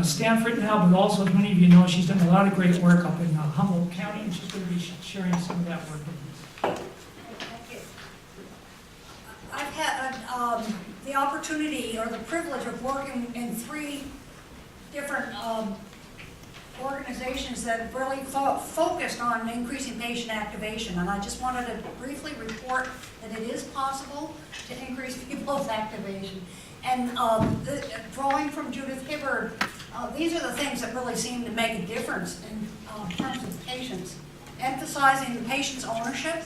Stanford now, but also, as many of you know, she's done a lot of great work up in Humboldt County, and she's going to be sharing some of that work with us. Thank you. I've had the opportunity or the privilege of working in 3 different organizations that have really focused on increasing patient activation, and I just wanted to briefly report that it is possible to increase people's activation. And drawing from Judith Hibbard, these are the things that really seem to make a difference in terms of patients. Emphasizing the patient's ownership,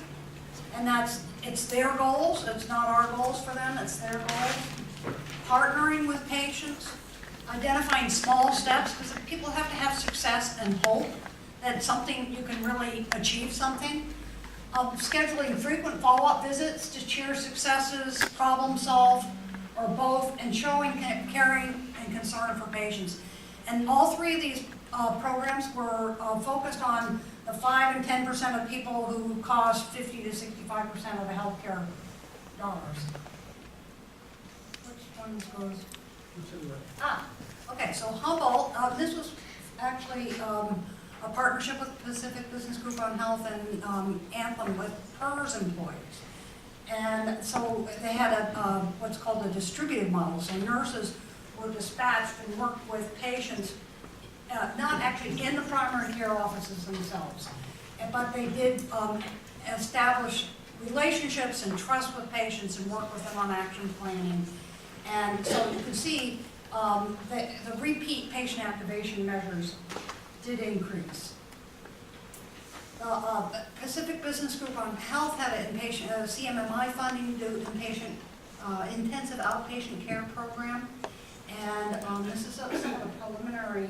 and it's their goals, it's not our goals for them, it's their goals. Partnering with patients, identifying small steps, because people have to have success and hope that something, you can really achieve something. Scheduling frequent follow-up visits to share successes, problem solve, or both, and showing caring and concern for patients. And all 3 of these programs were focused on the 5 and 10% of people who cost 50 to 65% of the healthcare dollars. Which ones goes? Okay, so Humboldt, this was actually a partnership with Pacific Business Group on Health and Anthem with PERS employees. And so they had what's called a distributed model. So nurses were dispatched and worked with patients, not actually in the primary care offices themselves, but they did establish relationships and trust with patients and work with them on action planning. And so you can see the repeat patient activation measures did increase. The Pacific Business Group on Health had an inpatient CMMI funding due inpatient intensive outpatient care program, and this is some of the preliminary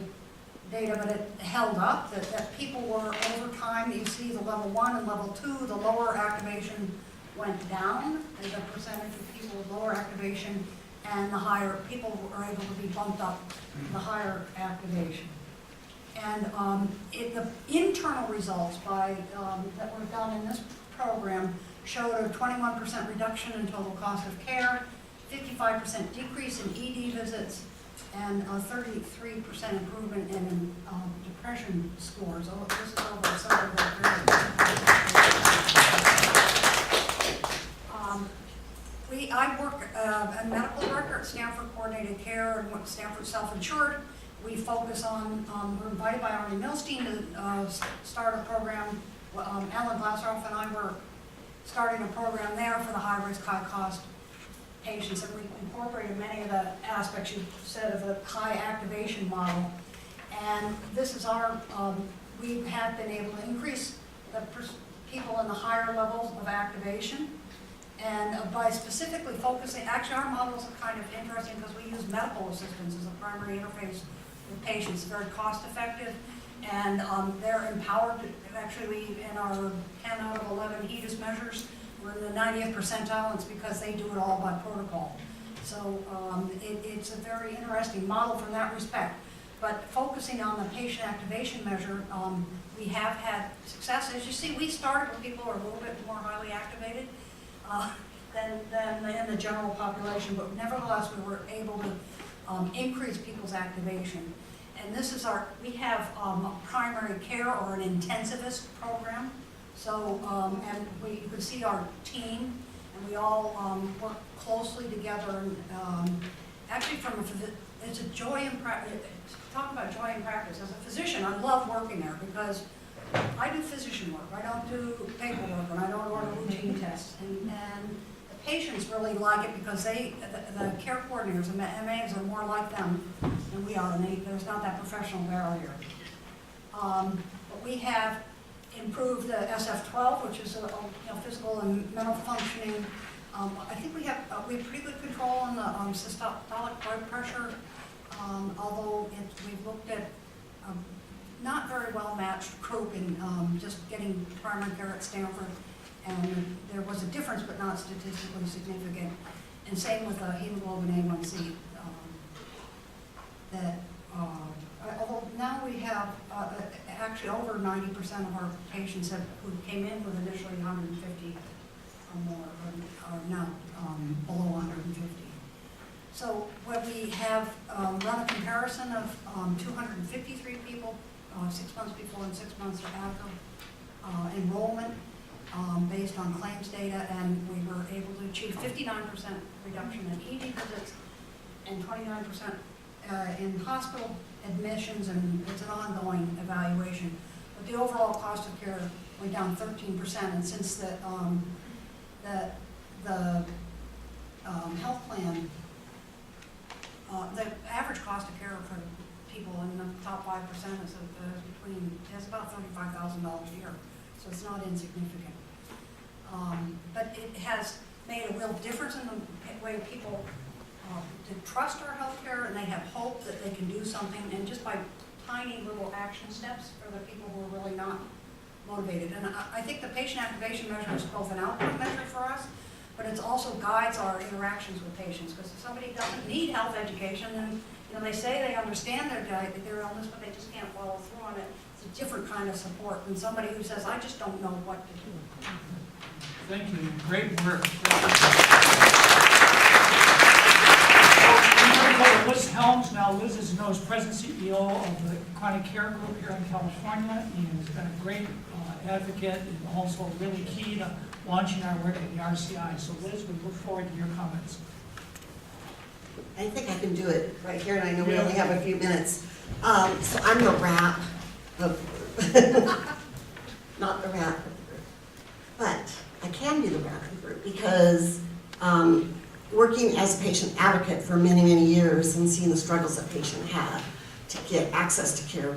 data, but it held up that people were over time. You see the level 1 and level 2, the lower activation went down, and the percentage of people with lower activation, and the higher people were able to be bumped up the higher activation. And the internal results that were done in this program showed a 21% reduction in total cost of care, 55% decrease in ED visits, and a 33% improvement in depression scores. Oh, this is over several periods. I work as a medical director at Stanford Coordinated Care and Stanford Self-Insured. We focus on, we're invited by Arnie Milstein to start a program. Alan Glassoff and I were starting a program there for the high-risk, high-cost patients, and we incorporated many of the aspects you said of the high activation model. And this is our, we have been able to increase the people in the higher levels of activation. And by specifically focusing, actually our models are kind of interesting because we use medical assistants as a primary interface with patients, very cost effective, and they're empowered. Actually, in our 10 out of 11 HEDIS measures, we're in the 90th percentile. It's because they do it all by protocol. So it's a very interesting model from that respect. But focusing on the patient activation measure, we have had success. As you see, we started with people who are a little bit more highly activated than in the general population, but nevertheless we were able to increase people's activation. And this is we have a primary care or an intensivist program. So, and you can see our team, and we all work closely together. And actually, it's a joy in practice. Talk about joy in practice. As a physician, I love working there because I do physician work. I don't do paperwork, and I don't order routine tests. And the patients really like it because the care coordinators and the MAs are more like them than we are, and there's not that professional barrier. But we have improved the SF-12, which is physical and mental functioning. I think we have pretty good control on the systolic blood pressure, although we've looked at not very well matched group in just getting primary care at Stanford, and there was a difference but not statistically significant. And same with hemoglobin A1C. Although now we have actually over 90% of our patients who came in with initially 150 or more are now below 150. So when we have run a comparison of 253 people 6 months before and 6 months after enrollment based on claims data, and we were able to achieve 59% reduction in ED visits and 29% in hospital admissions, and it's an ongoing evaluation. But the overall cost of care went down 13%, and since the health plan, the average cost of care for people in the top 5% is about $35,000 a year, so it's not insignificant. But it has made a real difference in the way people to trust our healthcare, and they have hope that they can do something, and just by tiny little action steps for the people who are really not motivated. And I think the patient activation measure is both an outcome measure for us, but it also guides our interactions with patients, because if somebody doesn't need health education, and they say they understand their illness, but they just can't follow through on it, it's a different kind of support than somebody who says, I just don't know what to do. Thank you. Great work. Liz Helms. Now Liz is Noah's president CEO of the Chronic Care Group here in California, and has been a great advocate and also really key to launching our work at the RCI. So Liz, we look forward to your comments. I think I can do it right here, and I know we only have a few minutes. So I'm the rap of, not the rap of the group, but I can be the rap of the group because working as a patient advocate for many, many years and seeing the struggles that patients have to get access to care,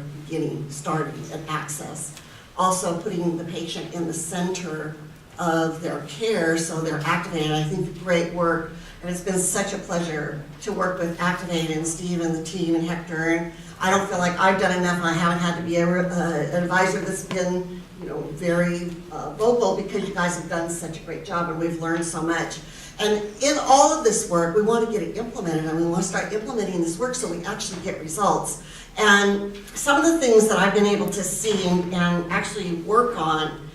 starting at access, also putting the patient in the center of their care so they're activated. I think great work, and it's been such a pleasure to work with Activate and Steve and the team and Hector. And I don't feel like I've done enough, and I haven't had to be an advisor that's been, very vocal, because you guys have done such a great job and we've learned so much. And in all of this work, we want to get it implemented, and we want to start implementing this work so we actually get results. And some of the things that I've been able to see and actually work on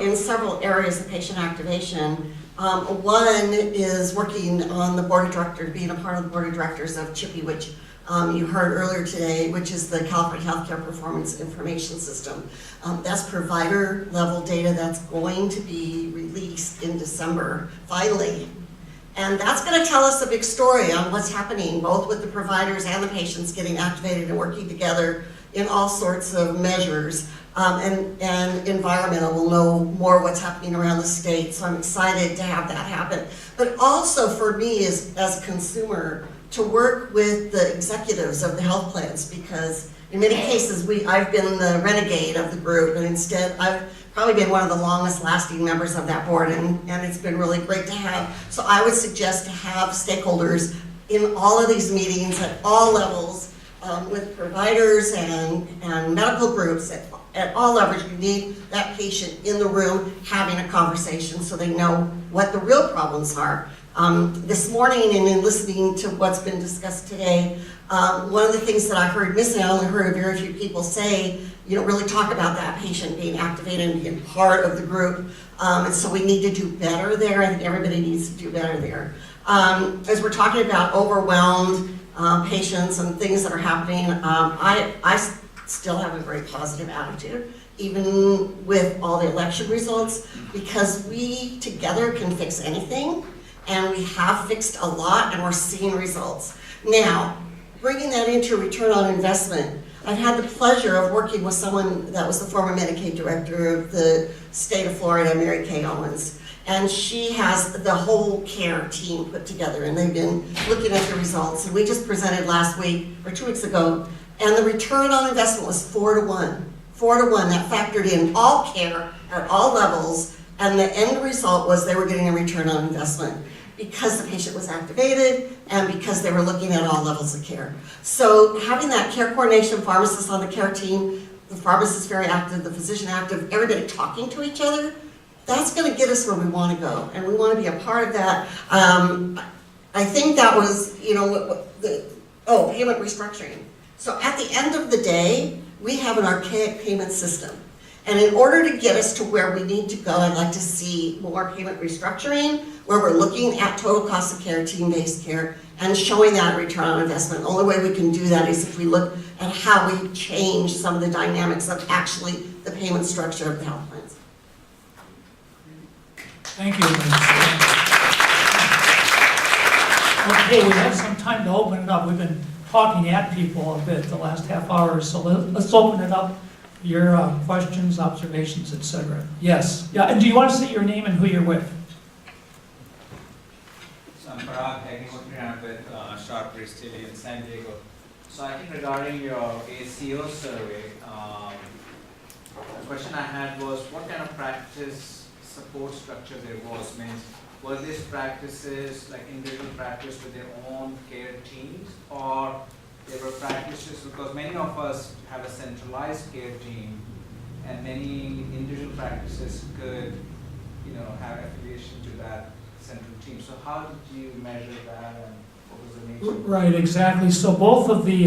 in several areas of patient activation. One is working on the board of directors, being a part of the board of directors of CHIPI, which you heard earlier today, which is the California Healthcare Performance Information System. That's provider level data that's going to be released in December, finally. And that's going to tell us a big story on what's happening, both with the providers and the patients getting activated and working together in all sorts of measures. And environmental will know more what's happening around the state, so I'm excited to have that happen. But also for me as a consumer, to work with the executives of the health plans, because in many cases I've been the renegade of the group, and instead I've probably been one of the longest lasting members of that board, and it's been really great to have. So I would suggest to have stakeholders in all of these meetings at all levels, with providers and medical groups at all levels. You need that patient in the room having a conversation so they know what the real problems are. This morning, and in listening to what's been discussed today, one of the things that I heard missing, I only heard very few people say, really talk about that patient being activated and being part of the group. And so we need to do better there. I think everybody needs to do better there. As we're talking about overwhelmed patients and things that are happening, I still have a very positive attitude, even with all the election results, because we together can fix anything, and we have fixed a lot, and we're seeing results. Now, bringing that into return on investment, I've had the pleasure of working with someone that was the former Medicaid director of the state of Florida, Mary Kay Owens. And she has the whole care team put together, and they've been looking at the results. And we just presented last week, or 2 weeks ago, and the return on investment was 4 to 1. 4 to 1, that factored in all care at all levels, and the end result was they were getting a return on investment because the patient was activated and because they were looking at all levels of care. So having that care coordination pharmacist on the care team, the pharmacist very active, the physician active, everybody talking to each other, that's going to get us where we want to go, and we want to be a part of that. I think that was, payment restructuring. So at the end of the day, we have an archaic payment system. And in order to get us to where we need to go, I'd like to see more payment restructuring, where we're looking at total cost of care, team-based care, and showing that return on investment. The only way we can do that is if we look at how we change some of the dynamics of actually the payment structure of the health plans. Thank you, Lindsay. Okay, we have some time to open it up. We've been talking at people a bit the last half hour, so let's open it up. Your questions, observations, etc. Yes. Yeah. And do you want to say your name and who you're with? So I'm Parag, I'm with Sharp Chile in San Diego. So I think regarding your ACO survey, the question I had was what kind of practice support structure there was. Means were these practices like individual practice with their own care teams, or they were practices, because many of us have a centralized care team and many individual practices could, have affiliation to that central team. So how did you measure that and what was the nature? Right, exactly. So both of the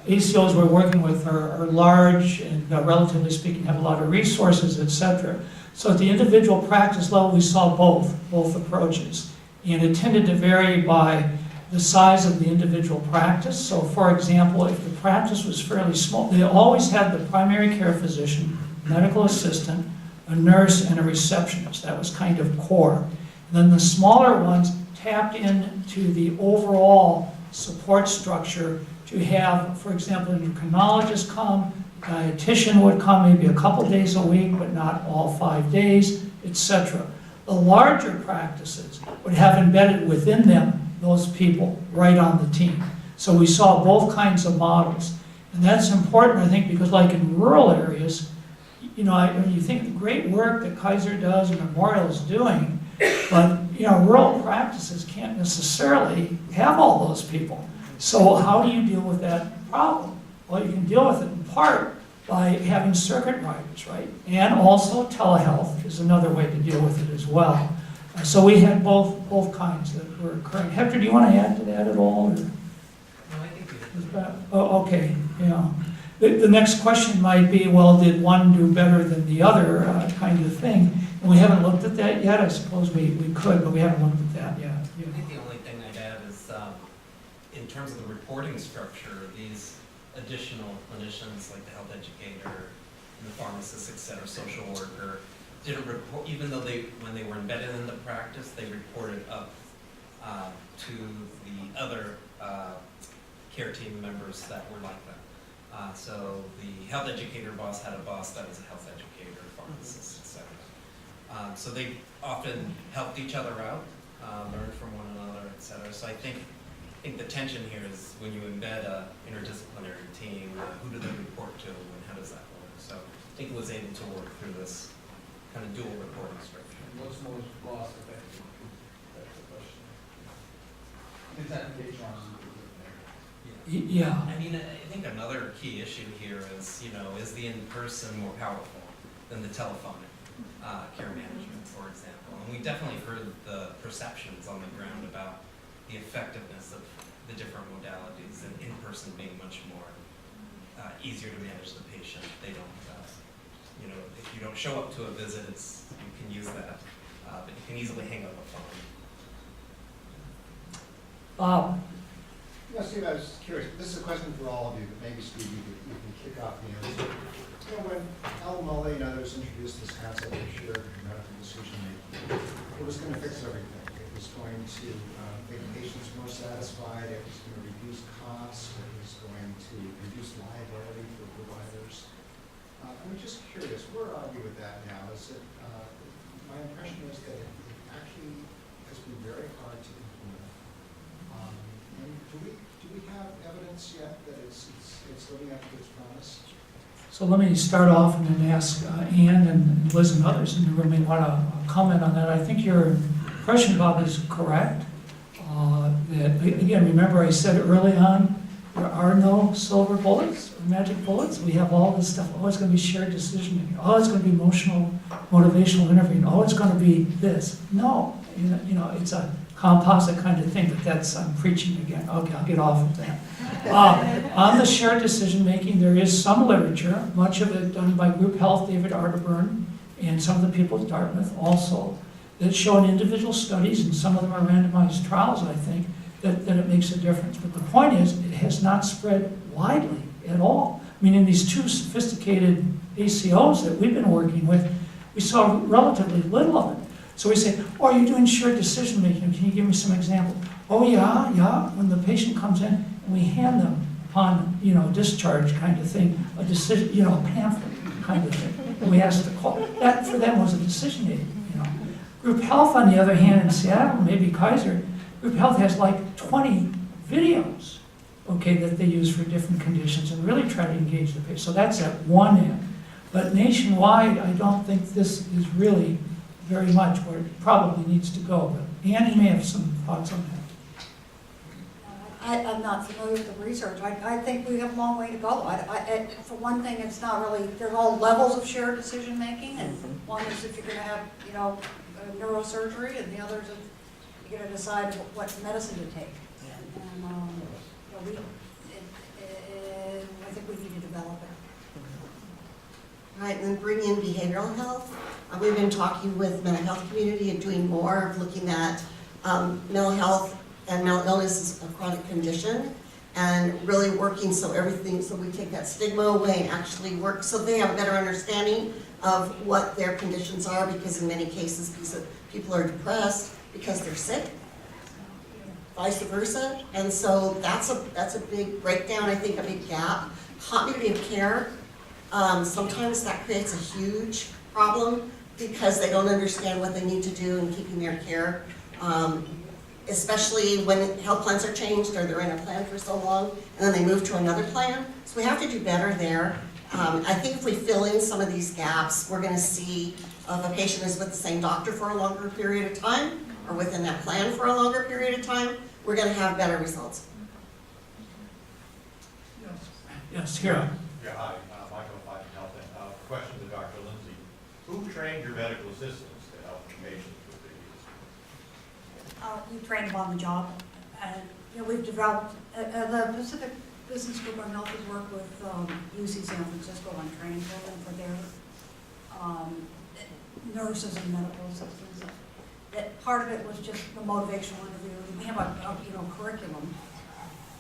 ACOs we're working with are large and relatively speaking have a lot of resources, etc. So at the individual practice level, we saw both approaches. And it tended to vary by the size of the individual practice. So for example, if the practice was fairly small, they always had the primary care physician, medical assistant, a nurse, and a receptionist. That was kind of core. And then the smaller ones tapped into the overall support structure to have, for example, an endocrinologist come, a dietitian would come maybe a couple days a week, but not all 5 days, etc. The larger practices would have embedded within them those people right on the team. So we saw both kinds of models. And that's important, I think, because like in rural areas, when you think the great work that Kaiser does and Memorial is doing, but rural practices can't necessarily have all those people. So how do you deal with that problem? Well, you can deal with it in part by having circuit riders, right? And also telehealth is another way to deal with it as well. So we had both kinds that were occurring. Hector, do you want to add to that at all? Or? No, I think we did. Oh, okay. Yeah. The next question might be, well, did one do better than the other kind of thing? And we haven't looked at that yet. I suppose we could, but we haven't looked at that yet. I think the only thing I'd add is, in terms of the reporting structure, these additional clinicians like the health educator, the pharmacist, et cetera, social worker, didn't report, even though when they were embedded in the practice, they reported up to the other care team members that were like them. So the health educator boss had a boss that was a health educator, pharmacist, et cetera. So they often helped each other out, learned from one another, et cetera. So I think the tension here is when you embed an interdisciplinary team, who do they report to and how does that work? So I think it was able to work through this kind of dual reporting structure. What's most cost effective? That's the question. Is that HR? Yeah. I mean, I think another key issue here is, is the in-person more powerful than the telephonic care management, for example? And we definitely heard the perceptions on the ground about the effectiveness of the different modalities, and in-person being much more easier to manage the patient. They don't, if you don't show up to a visit, you can use that, but you can easily hang up a phone. Yeah, Steve, I was curious. This is a question for all of you, but maybe Steve, you can kick off the answer. When Al Mully and others introduced this concept of shared medical decision making, it was going to fix everything. It was going to make patients more satisfied. It was going to reduce costs. It was going to reduce liability for providers. I'm just curious, where are you with that now? Is it? My impression is that it actually has been very hard to implement. And do we have evidence yet that it's living up to its promise? So let me start off and then ask Ann and Liz and others in the room may want to comment on that. I think your impression about it is correct. That, again, remember I said early on, there are no silver bullets or magic bullets. We have all this stuff. Oh, it's going to be shared decision making. Oh, it's going to be emotional, motivational interviewing. Oh, it's going to be this. No, it's a composite kind of thing, but I'm preaching again. Okay, I'll get off of that. On the shared decision making, there is some literature, much of it done by Group Health, David Arterburn, and some of the people at Dartmouth also, that show in individual studies, and some of them are randomized trials, I think, that it makes a difference. But the point is, it has not spread widely at all. I mean, in these 2 sophisticated ACOs that we've been working with, we saw relatively little of it. So we say, oh, are you doing shared decision making? Can you give me some example? Oh, yeah. When the patient comes in and we hand them upon, discharge kind of thing, a decision, a pamphlet kind of thing. And we asked the call. That for them was a decision aid, Group health, on the other hand, in Seattle, maybe Kaiser, group health has like 20 videos, that they use for different conditions and really try to engage the patient. So that's at one end. But nationwide, I don't think this is really very much where it probably needs to go. But Annie may have some thoughts on that. I'm not familiar with the research. I think we have a long way to go. For one thing, it's not really, there's all levels of shared decision making, and one is if you're going to have, neurosurgery, and the other is if you're going to decide what medicine to take. And I think we need to develop it. Right, and then bring in behavioral health. We've been talking with mental health community and doing more of looking at mental health and mental illness is a chronic condition, and really working so we take that stigma away and actually work so they have a better understanding of what their conditions are, because in many cases people are depressed because they're sick, vice versa. And so that's a big breakdown, I think, a big gap. Continuity of care, sometimes that creates a huge problem because they don't understand what they need to do in keeping their care. Especially when health plans are changed or they're in a plan for so long and then they move to another plan. So we have to do better there. I think if we fill in some of these gaps, we're going to see if a patient is with the same doctor for a longer period of time or within that plan for a longer period of time, we're going to have better results. Yes, here. Yeah, hi, Michael Fife, Health. Question to Dr. Lindsay. Who trained your medical assistants to help patients with the You train them on the job. And, we've developed, the Pacific Business Group on Health has worked with UC San Francisco on training them for their nurses and medical assistants. That part of it was just the motivational interview. We have a curriculum,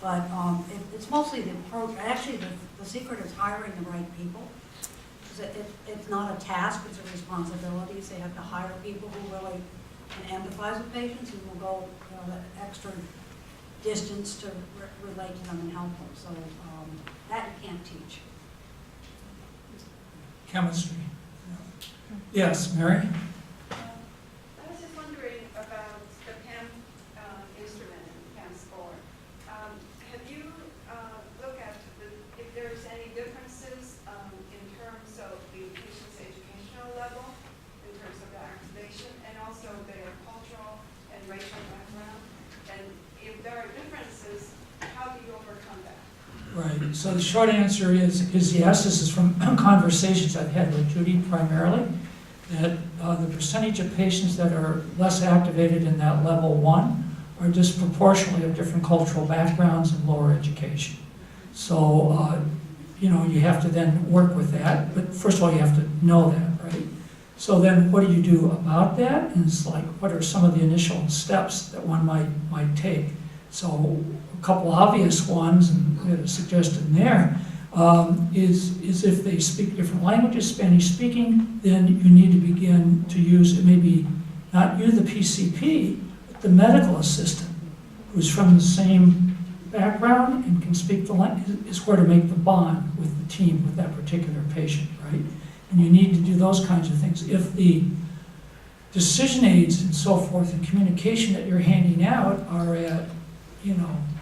but it's mostly the approach. Actually, the secret is hiring the right people. It's not a task, it's a responsibility. So they have to hire people who really can empathize with patients and will go that extra distance to relate to them and help them. So that you can't teach. Chemistry. Yes, Mary? I was just wondering about the PAM instrument and PAM score. Have you looked at if there's any differences in terms of the patient's educational level, in terms of the activation, and also their cultural and racial background? And if there are differences, how do you overcome that? Right, so the short answer is yes. This is from conversations I've had with Judy primarily, that the percentage of patients that are less activated in that level 1 are disproportionately of different cultural backgrounds and lower education. So, you have to then work with that, but first of all, you have to know that, right? So then what do you do about that? And it's like, what are some of the initial steps that one might take? So a couple obvious ones, and suggested in there, is if they speak different languages, Spanish speaking, then you need to begin to use, it may be not you, the PCP, but the medical assistant, who's from the same background and can speak the language, is where to make the bond with the team, with that particular patient, right? And you need to do those kinds of things. If the decision aids and so forth and communication that you're handing out are at,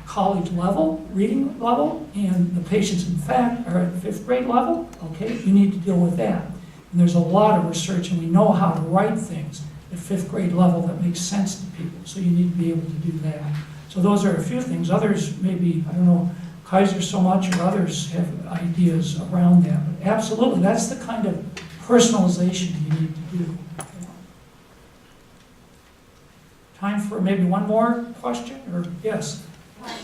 college level, reading level, and the patients in fact are at 5th grade level, okay, you need to deal with that. And there's a lot of research, and we know how to write things at 5th grade level that makes sense to people, so you need to be able to do that. So those are a few things. Others maybe, I don't know, Kaiser so much, or others have ideas around that. But absolutely, that's the kind of personalization you need to do. Time for maybe one more question, or yes? Hi,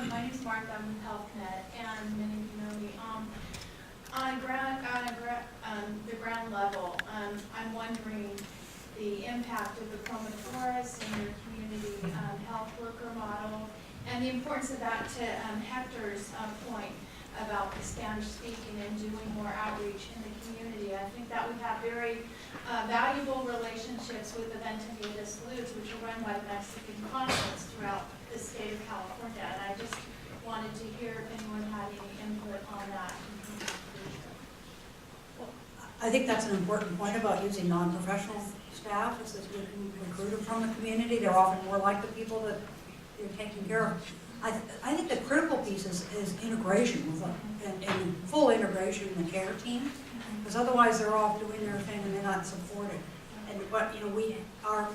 my name's Martha. I'm with HealthNet, and many of you know me. On the ground level, I'm wondering the impact of the Chromatoris in your community health worker model, And the importance of that to Hector's point about the Spanish speaking and doing more outreach in the community. I think that we have very valuable relationships with the Ventanilla Salutes, which are run by the Mexican consulate throughout the state of California. And I just wanted to hear if anyone had any input on that. I think that's an important point about using non-professional staff, is that you can recruit them from the community. They're often more like the people that you're taking care of. I think the critical piece is integration with them, and full integration in the care team, because otherwise they're off doing their thing and they're not supported. And what, our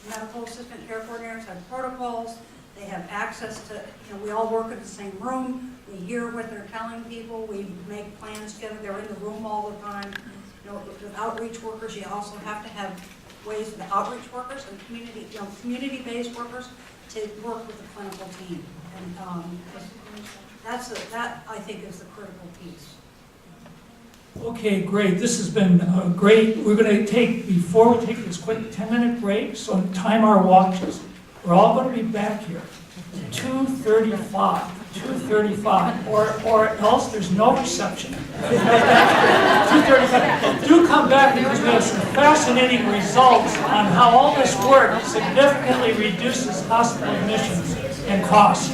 medical assistant care coordinators have protocols, they have access to, we all work in the same room, we hear what they're telling people, we make plans together, they're in the room all the time. With outreach workers, you also have to have ways for the outreach workers and community-based workers to work with the clinical team. And that I think is the critical piece. Okay, great. This has been great. We're going to take, before we take this quick 10-minute break, so time our watches. We're all going to be back here. 2:35, or else there's no reception. 2:35. Do come back, because we have some fascinating results on how all this work significantly reduces hospital admissions and costs.